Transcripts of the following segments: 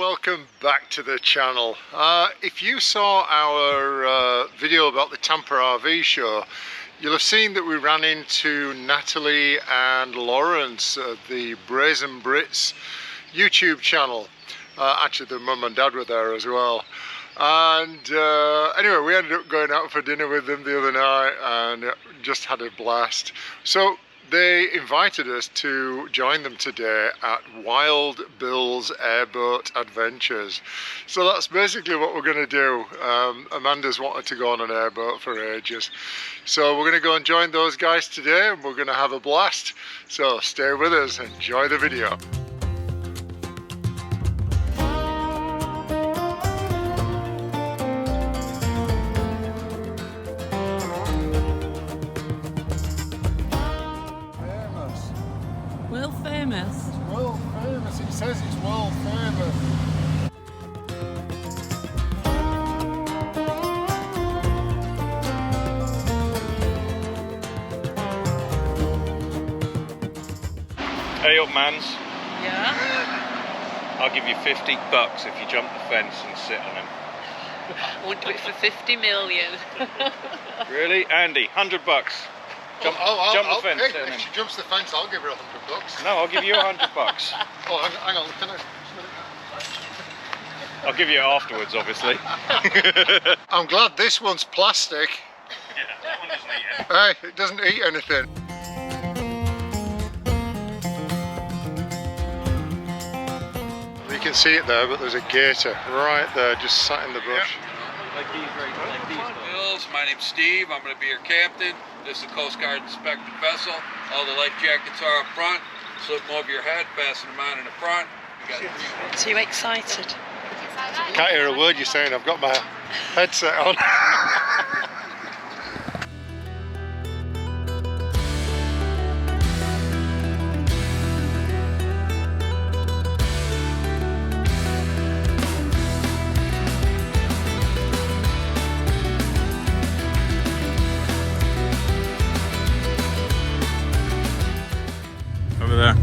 welcome back to the channel. If you saw our video about the Tampa RV show, you'll have seen that we ran into Natalie and Laurance of the Brazen Brits YouTube channel. Actually, their mum and dad were there as well. And anyway, we ended up going out for dinner with them the other night and just had a blast. So they invited us to join them today at Wild Bill's Airboat Adventures. So that's basically what we're going to do. Amanda's wanted to go on an airboat for ages. So we're going to go and join those guys today and we're going to have a blast. So stay with us, enjoy the video. World famous, it says it's world famous. Hey up, mans. Yeah? I'll give you $50 if you jump the fence and sit on him. I won't do it for 50 million. Really? Andy, $100. Jump the fence. Hey, if she jumps the fence, I'll give her $100. No, I'll give you $100. Oh, hang on, can I? I'll give you it afterwards, obviously. I'm glad this one's plastic. Yeah, that one doesn't eat anything. Hey, it doesn't eat anything. You can see it there, but there's a gator right there, just sat in the bush. Like these, right? Like these. My name's Steve. I'm going to be your captain. This is a Coast Guard inspected vessel. All the life jackets are up front. Slip them over your head, fasten them on in the front. So you excited? Can't hear a word you're saying, I've got my headset on. Over there.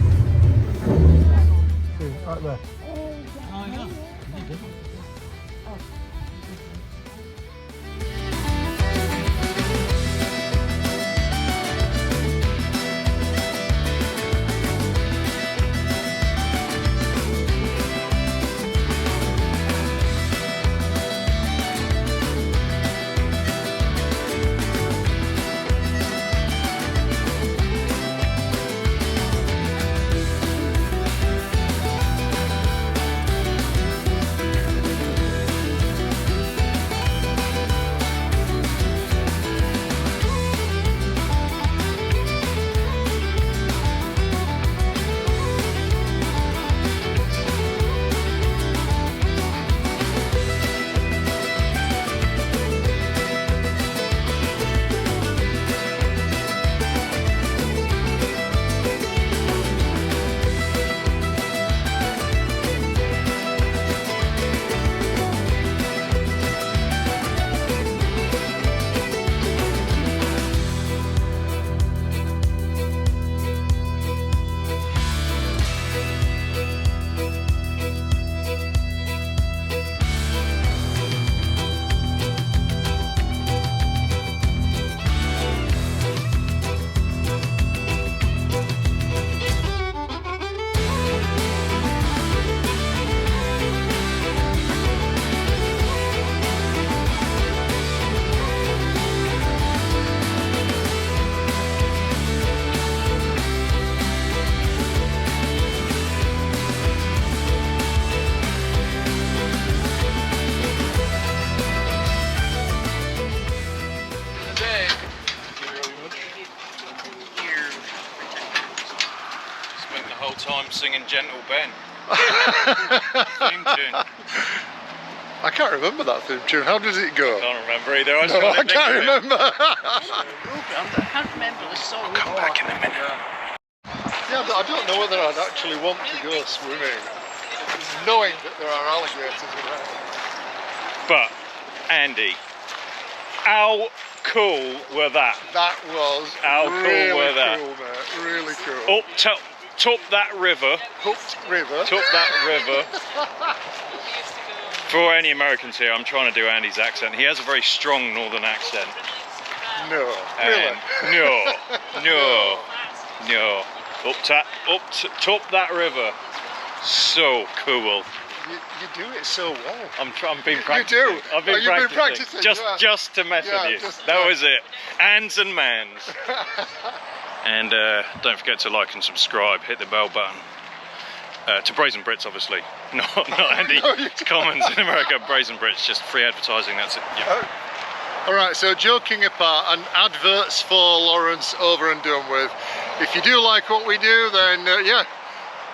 Right there. Time singing Gentle Ben. Theme tune. I can't remember that theme tune. How does it go? I can't remember either. I can't remember. I can't remember the song. I'll come back in a minute. Yeah, but I don't know whether I'd actually want to go swimming, knowing that there are alligators around. But, Andy, how cool were that? That was really cool, mate. Really cool. Up top that river. Hooked river. Top that river. For any Americans here, I'm trying to do Andy's accent. He has a very strong northern accent. No, And no. Up top that river. So cool. You do it so well. I'm been You practicing. do? I've been, You've been practicing, just to mess Yeah, with you. just- That was it. Ands and mans. And don't forget to like and subscribe. Hit the bell button. To Brazen Brits, obviously. Not Andy. No, you- Commons in America. Brazen Brits. Just free advertising. That's it. Yeah. All right, so joking apart, and adverts for Laurance over and done with. If you do like what we do, then yeah,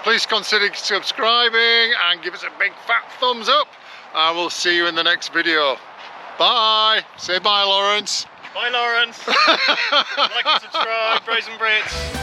please consider subscribing and give us a big fat thumbs up. And we'll see you in the next video. Bye. Say bye, Laurance. Bye, Laurance. Like and subscribe. Brazen Brits.